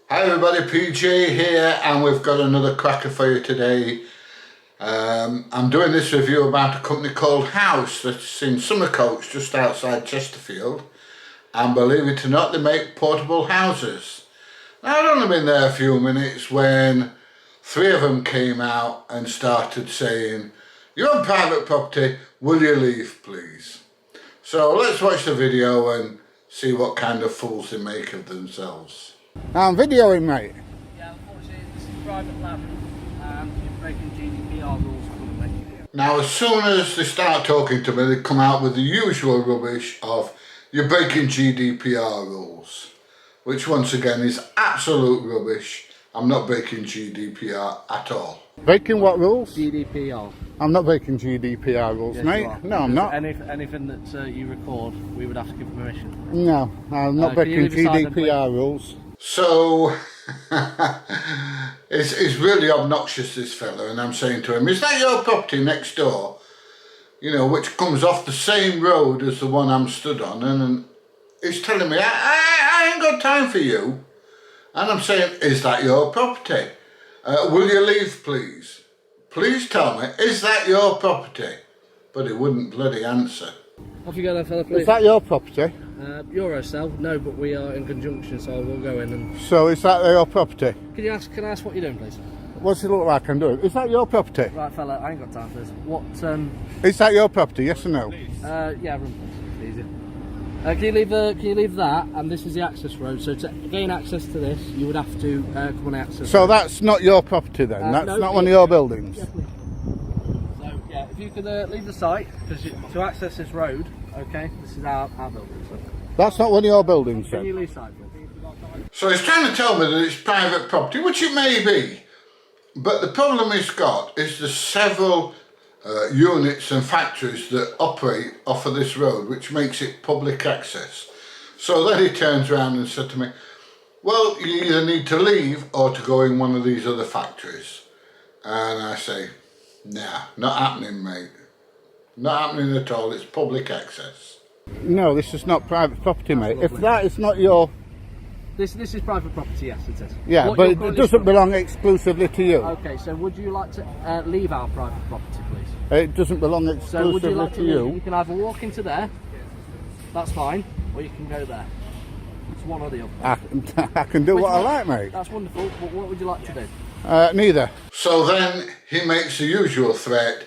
Hi everybody, PJ here, and we've got another cracker for you today. I'm doing this review about a company called House that's in Summercoats just outside Chesterfield, and believe it or not, they make portable houses. Now, I'd only been there a few minutes when three of them came out and started saying, "You're on private property, will you leave please?" So let's watch the video and see what kind of fools they make of themselves. I'm videoing, mate. Yeah, unfortunately, this is private land and you're breaking GDPR rules currently. Now, as soon as they start talking to me, they come out with the usual rubbish of "you're breaking GDPR rules," which once again is absolute rubbish. I'm not breaking GDPR at all. Breaking what rules? GDPR. I'm not breaking GDPR rules, Yes, mate. you are. No, I'm not. Anything that you record, we would have to give permission. No, I'm not can you breaking leave aside GDPR rules. So, it's really obnoxious, this fella, and I'm saying to him, "Is that your property next door? You know, which comes off the same road as the one I'm stood on," and he's telling me, I ain't got time for you. And I'm saying, "Is that your property? Will you leave please? Please tell me, is that your property?" But he wouldn't bloody answer. Off you go then, fella, please. Is that your property? Eurocell? No, but we are in conjunction, so we'll go in and... So is that your property? Can I ask what you're doing, please? What's it look like I'm doing? Is that your property? Right, fella, I ain't got time for this. What, Is that your property, yes or no? yeah, run, please. Easier. Can you leave that? And this is the access road. So to gain access to this, you would have to come on the access So road. that's not your property then? That's no, not one of your buildings? Yeah, please. So yeah, if you could leave the site, because to access this road, okay, this is our building. So. That's not one of your buildings Can you then? leave site, please? So he's trying to tell me that it's private property, which it may be. But the problem he's got is the several units and factories that operate off of this road, which makes it public access. So then he turns around and said to me, "Well, you either need to leave or to go in one of these other factories." And I say, "Nah, not happening, mate. Not happening at all. It's public access." No, this is not private property, mate. If that is not your... This is private property, yes, it is. Yeah, What but you're it currently doesn't belong exclusively to you. Okay, so would you like to leave our private property, please? It doesn't belong So would exclusively you like to to leave? you. You can either walk into there, that's fine, or you can go there. It's one or the other. I can do Which what I one? like, mate. That's wonderful, but what would you like to do? Neither. So then he makes the usual threat,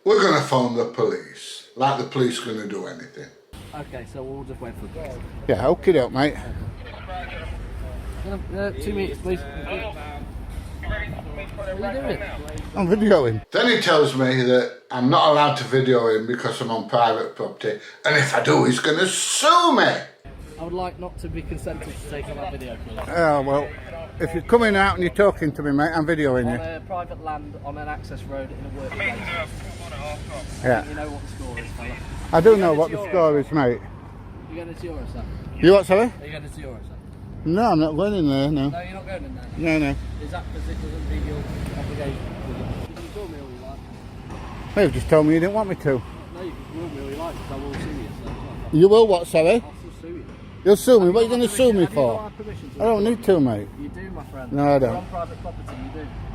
"We're going to phone the police." Like the police going to do anything. Okay, so we'll just wait for the police. Yeah, okay, doke, mate. 2 minutes, please. What are you doing? I'm videoing. Then he tells me that I'm not allowed to video him because I'm on private property, and if I do, he's going to sue me. I would like not to be consented to taking that video, please. Oh, well, if you're coming out and you're talking to me, mate, I'm videoing On you. a private land, on an access road in a working place. Yeah. You know what the score is, fella. I do know what the score is, mate. You're going to Eurocell? You what, sorry? Are you going to Eurocell? No, I'm not going in there, no. No, you're not going in there. No, no. Is that because it doesn't meet your obligation? You can call me all you like. You've just told me you didn't want me to. No, you can call me all you like because I will sue you. So it's not You will what, sorry? I'll still sue you. You'll sue me? What are you going to sue me Have you got for? our permission to I don't need to, mate. You do, my friend. No, I don't. You're on private property, you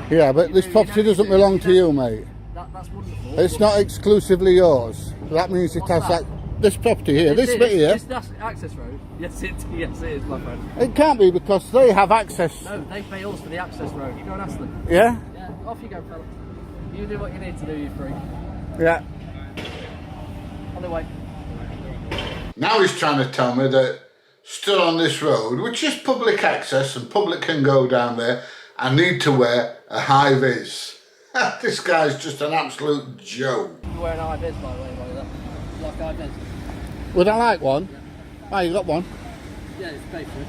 do. Yeah, but You this do, property you know doesn't you do. belong to you, mate. That's wonderful. It's not exclusively yours. That means it What's has that? this property here, this bit here. That's access road. Yes, it is, my friend. It can't be because they have access. No, they pay us for the access road. You go and ask them. Yeah? Yeah, off you go, fella. You do what you need to do, you freak. Yeah. On the way. Now he's trying to tell me that still on this road, which is public access and public can go down there, I need to wear a high vis. This guy's just an absolute joke. You're wearing high vis, by the way, like that. You like high vis? Would I like one? Oh, you got one? Yeah, it's paid for it.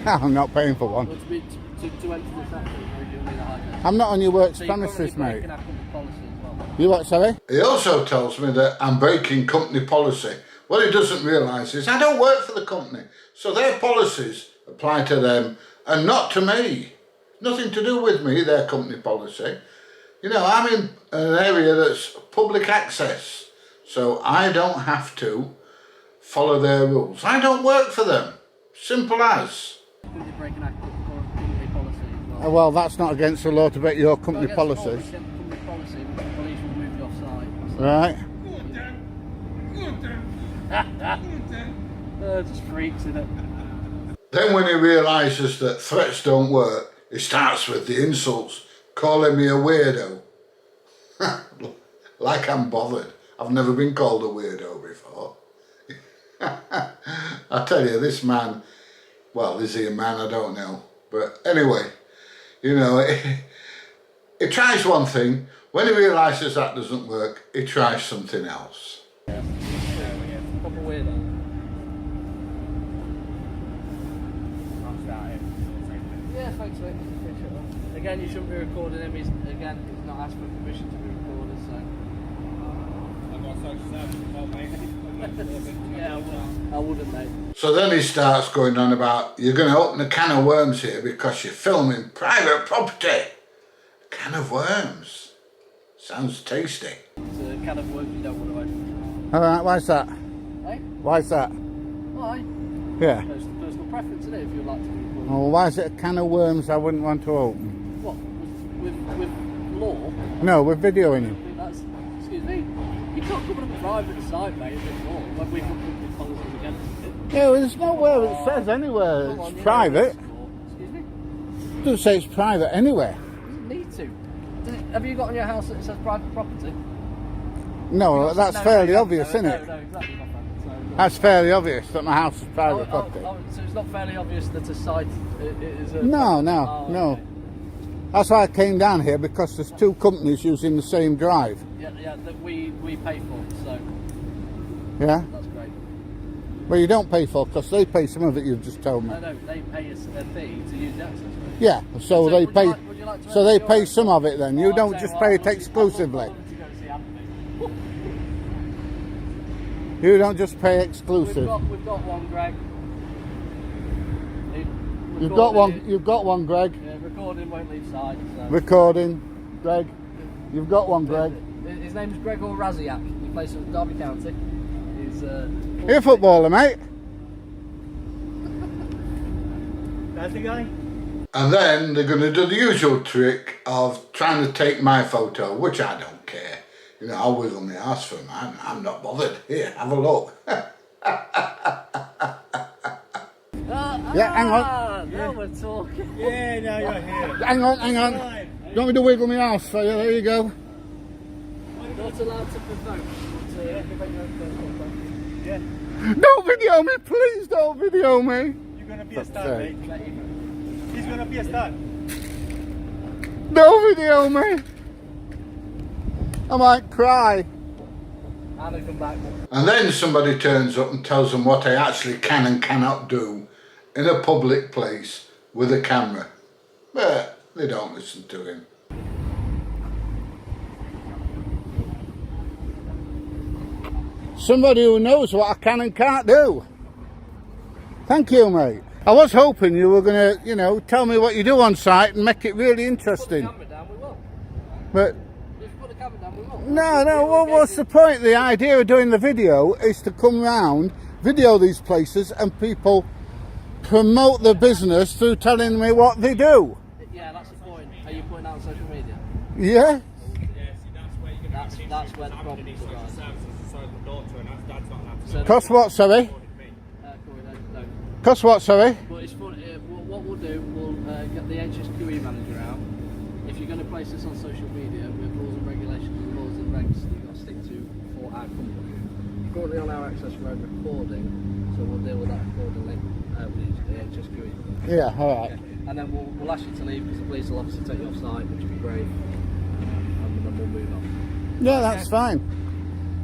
I'm not paying for one. Well, to enter the factory, you'll need a high vis. I'm not on your work's So you're currently premises, mate. breaking our company policy as well. You what, sorry? He also tells me that I'm breaking company policy. What he doesn't realise is I don't work for the company, so their policies apply to them and not to me. Nothing to do with me, their company policy. You know, I'm in an area that's public access, so I don't have to follow their rules. I don't work for them. Simple as. You're breaking our company company policy as well. Well, that's not against the law to break your company Against policies. company policy, the police will move you off site. Right. Just freaks in it. Then when he realises that threats don't work, he starts with the insults, calling me a weirdo. Like I'm bothered. I've never been called a weirdo before. I tell you, this man, well, is he a man? I don't know. But anyway, you know, he tries one thing. When he realises that doesn't work, he tries something else. Yeah. Proper weirdo. Yeah, thanks mate. Again, you shouldn't be recording him. He's not asked for permission to be recorded, so. I've got social services, mate. Yeah, I wouldn't, mate. So then he starts going on about, you're going to open a can of worms here because you're filming private property. A can of worms. Sounds tasty. It's a can of worms you don't want to open. Alright, why's that? Eh? Why's that? Why? Yeah. Personal preference, isn't it, if you'd like to be recorded? Well, why is it a can of worms I wouldn't want to open? What? With law? No, we're videoing him. That's, excuse me, you can't come on a private site, mate, with law, when we've got company policies against it. Yeah, well, there's nowhere it says anywhere Come on, it's you private. know it's law. Excuse me? It doesn't say it's private anywhere. You need to. Have you got on your house that it says private property? No, that's No, fairly no, obvious, no, isn't it? No, exactly, my friend. So, That's fairly obvious that my house is private property. So it's not fairly obvious that a site is a... No, Oh, no. okay. That's why I came down here, because there's two companies using the same drive. Yeah, that we pay for, so Yeah? that's great. Well, you don't pay for, because they pay some of it, you've just told me. No, they pay us a fee to use the access road. Yeah, so they would you pay. would you like to So they open pay your- some of it then. You Oh, don't I'll just tell pay you it what, exclusively. I want to go see Anthony. You don't just pay exclusive. We've got one, Greg. You've got one, Greg. Yeah, recording won't leave side. So. Recording, Greg. You've got one, Greg. His name's Gregor Raziak. He plays for Derby County. He's You're a footballer, mate. That's the guy. And then they're going to do the usual trick of trying to take my photo, which I don't care. You know, I'll wiggle my ass for mine. I'm not bothered. Here, have a look. Yeah, hang on. Now we're talking. Yeah, now you're here. Hang on. Fine. You want me to wiggle my ass for you? There you go. Not allowed to provoke. So yeah, give it your own personal preference. Yeah. Don't video me, please. Don't video me. You're gonna be a star, sake. mate. He's gonna be a star. Don't video me. I might cry. And I come back. And then somebody turns up and tells them what I actually can and cannot do in a public place with a camera. But they don't listen to him. Somebody who knows what I can and can't do. Thank you, mate. I was hoping you were going to, you know, tell me what you do on site and make it really Put the interesting. camera down, we will. But If you put the camera down, we will. no, what's the point? The idea of doing the video is to come round, video these places, and people promote the business through telling me what they do. Yeah, that's the point. Are you putting out on social media? Yeah? Yeah, see, that's where you're gonna That's where the problem need is. social services to side the daughter, and dad's not allowed to So- Cost what, sorry? Cool, no. Cost what, sorry? But it's fun. What we'll do, we'll get the HSQE manager out. If you're going to place this on social media, we have rules and regulations and laws and regs that you've got to stick to for our company. You're currently on our access road recording, so we'll deal with that accordingly with the HSQE. Yeah, alright. And then we'll ask you to leave because the police will obviously take you off site, which would be great. And then we'll move on. Yeah, that's fine.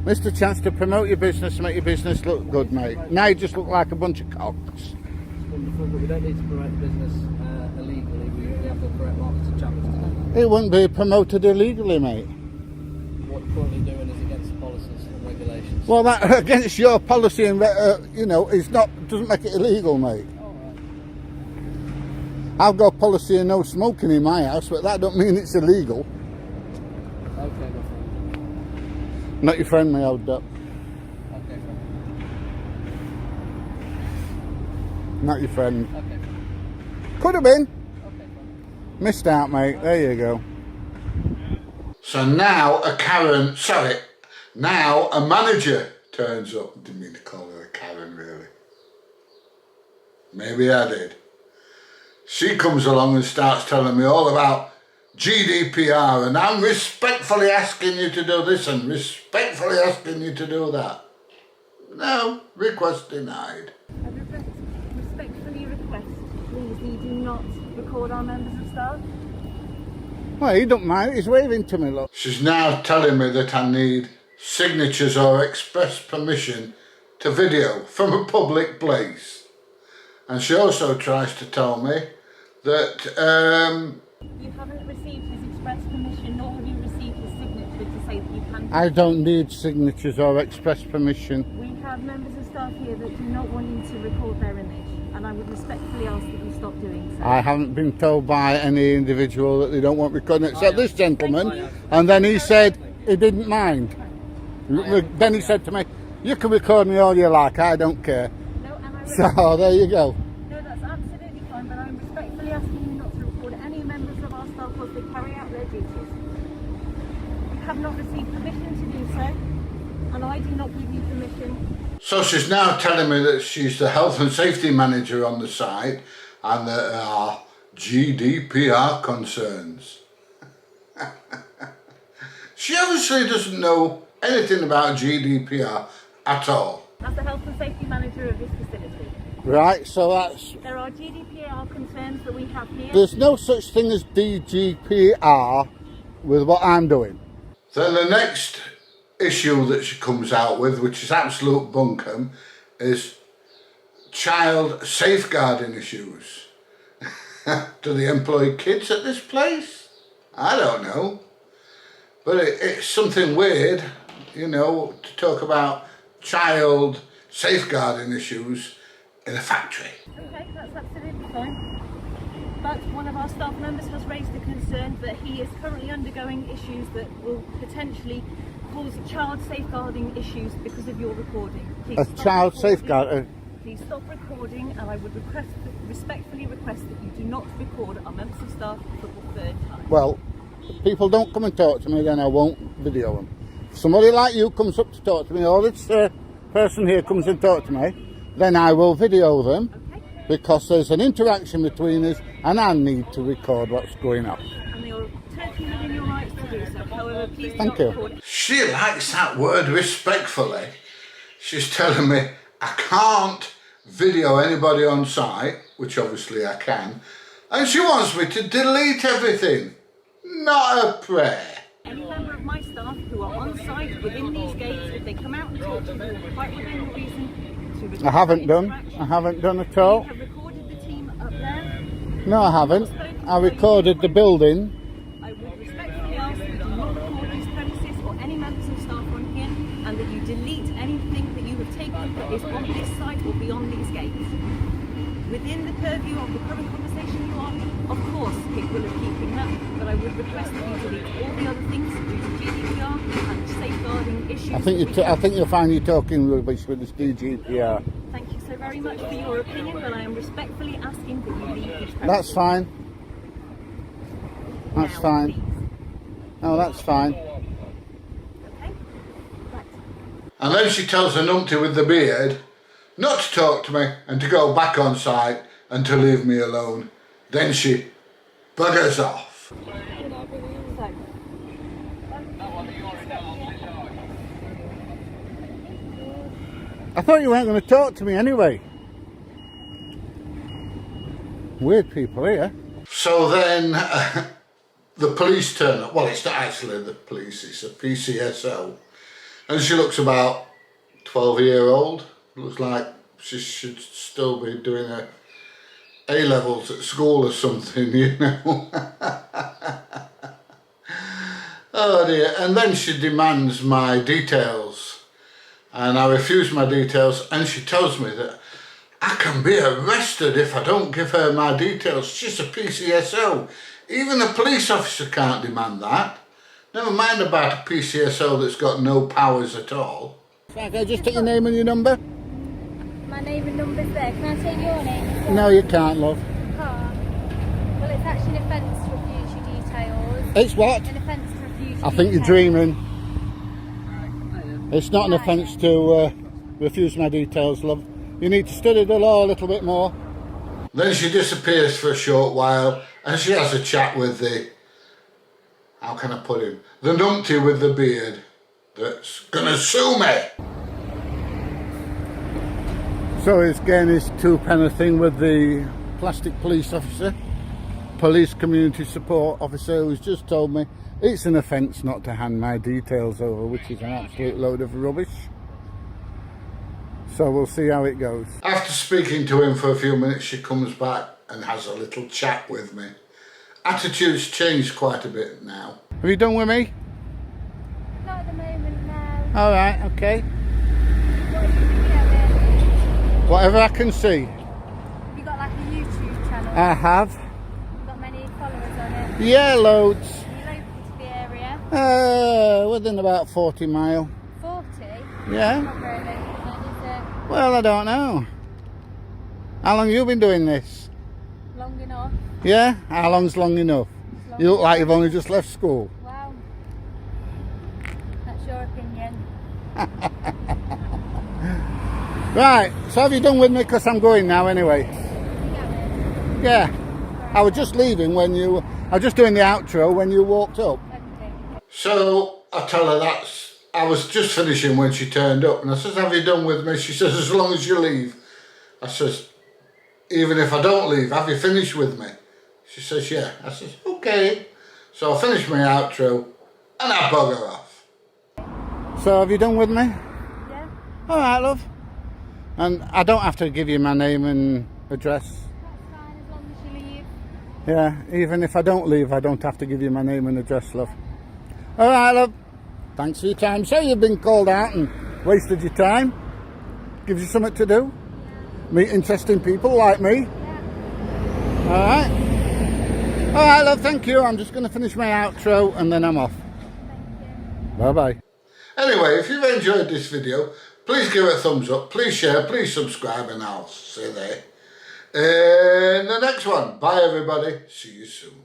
Missed a chance to promote your business, make your business look good, mate. Now you just look like a bunch of cocks. It's wonderful, but we don't need to promote the business illegally. We have the correct markets and channels to do that. It wouldn't be promoted illegally, mate. What you're currently doing is against policies and regulations. Well, that against your policy and you know, doesn't make it illegal, mate. I've got a policy of no smoking in my house, but that don't mean it's illegal. Okay, my friend. Not your friend, me old duck. Okay, friend. Not your friend. Okay. Could have been. Okay, fine. Missed out, mate. There you go. So now now a manager turns up. Didn't mean to call her a Karen, really. Maybe I did. She comes along and starts telling me all about GDPR, and I'm respectfully asking you to do this and respectfully asking you to do that. No, request denied. I respectfully request, please, that you do not record our members of staff. Well, he don't mind. He's waving to me, look. She's now telling me that I need signatures or express permission to video from a public place. And she also tries to tell me that You haven't received his express permission, nor have you received his signature to say that you can. I don't need signatures or express permission. We have members of staff here that do not want you to record their image, and I would respectfully ask that you stop doing so. I haven't been told by any individual that they don't want recording, except this gentleman. And then he said he didn't mind. Then he said to me, you can record me all you like, I don't care. No, and I would, So there you go. no, that's absolutely fine, but I'm respectfully asking you not to record any members of our staff as they carry out their duties. You have not received permission to do so, and I do not give you permission. so she's now telling me that she's the health and safety manager on the site and that there are GDPR concerns. She obviously doesn't know anything about GDPR at all. As the health and safety manager of this facility, Right, so that's... there are GDPR concerns that we have here. There's no such thing as DGPR with what I'm doing. Then the next issue that she comes out with, which is absolute bunkum, is child safeguarding issues. Do they employ kids at this place? I don't know. But it's something weird, you know, to talk about child safeguarding issues in a factory. Okay, that's absolutely fine. But one of our staff members has raised a concern that he is currently undergoing issues that will potentially cause child safeguarding issues because of your recording. Please A stop child recording. safeguard. Please stop recording, and I would respectfully request that you do not record our members of staff for the third time. Well, if people don't come and talk to me, then I won't video them. If somebody like you comes up to talk to me, or this person here comes and talk to me, then I will video them, Okay? because there's an interaction between us and I need to record what's going on. And you're totally within your rights to do so. However, please do Thank not you. record. She likes that word respectfully. She's telling me I can't video anybody on site, which obviously I can, and she wants me to delete everything. Not a prayer. Any member of my staff who are on site within these gates, if they come out and talk to you, you're quite within the reason to record I haven't done. interaction. I haven't done at all. We have recorded the team up there. No, I haven't. I recorded the building. I would respectfully ask that you do not record these premises or any members of staff on here, and that you delete anything that you have taken that is on this site or beyond these gates. Within the purview of the current conversation you are, of course, capable of keeping that, but I would request that you delete all the other things due to GDPR and safeguarding issues. I think you'll find you're talking rubbish with this DGPR. Thank you so very much for your opinion, but I am respectfully asking that you leave these premises. That's fine. That's Now, fine. please. No, that's fine. Okay? Right. And then she tells the numpty with the beard not to talk to me and to go back on site and to leave me alone. Then she buggers off. So, I thought you weren't going to talk to me anyway. Weird people here. So then the police turn up. Well, it's not actually the police, it's a PCSO. And she looks about 12-year-old. Looks like she should still be doing her A-levels at school or something, you know. Oh dear. And then she demands my details. And I refuse my details, and she tells me that I can be arrested if I don't give her my details. She's a PCSO. Even a police officer can't demand that. Never mind about a PCSO that's got no powers at all. Can I just take your name and your number? My name and number's there. Can I take your name as well? No, you can't, love. Car. an offence to refuse your details. It's what? An offence to refuse your I think you're details. dreaming. It's not an offence to refuse my details, love. You need to study the law a little bit more. Then she disappears for a short while and she has a chat with the, how can I put him, the numpty with the beard that's gonna sue me. So he's getting his two-penny thing with the plastic police officer, police community support officer, who's just told me it's an offence not to hand my details over, which is an absolute load of rubbish. So we'll see how it goes. After speaking to him for a few minutes, she comes back and has a little chat with me. Attitude's changed quite a bit now. Have you done with me? Not at the moment, no. Alright, okay. What are you videoing? Whatever I can see. Have you got like a YouTube channel? I have. You got many followers on it? Yeah, loads. Are you local to the area? Within about 40 mile. 40? Yeah. Not very local, then, is it? Well, I don't know. How long you been doing this? Long enough? Yeah? How long's long enough? Long You look like enough. you've only just left school. Wow. That's your opinion. Right, so have you done with me? Because I'm going now anyway. Yeah. I was just leaving when you... I was just doing the outro when you walked up. Okay. So I tell her I was just finishing when she turned up and I says, have you done with me? She says, as long as you leave. I says, even if I don't leave, have you finished with me? She says, yeah. I says, okay. So I finished my outro and I bugger off. So have you done with me? Yeah. Alright, love. And I don't have to give you my name and address. That's fine as long as you leave. Yeah, even if I don't leave, I don't have to give you my name and address, love. Alright, love. Thanks for your time. So you've been called out and wasted your time. Gives you something to do. Meet interesting people like me. Alright. Alright, love, thank you. I'm just going to finish my outro and then I'm off. Bye-bye. Anyway, if you've enjoyed this video, please give it a thumbs up, please share, please subscribe, and I'll see you there in the next one. Bye everybody, see you soon.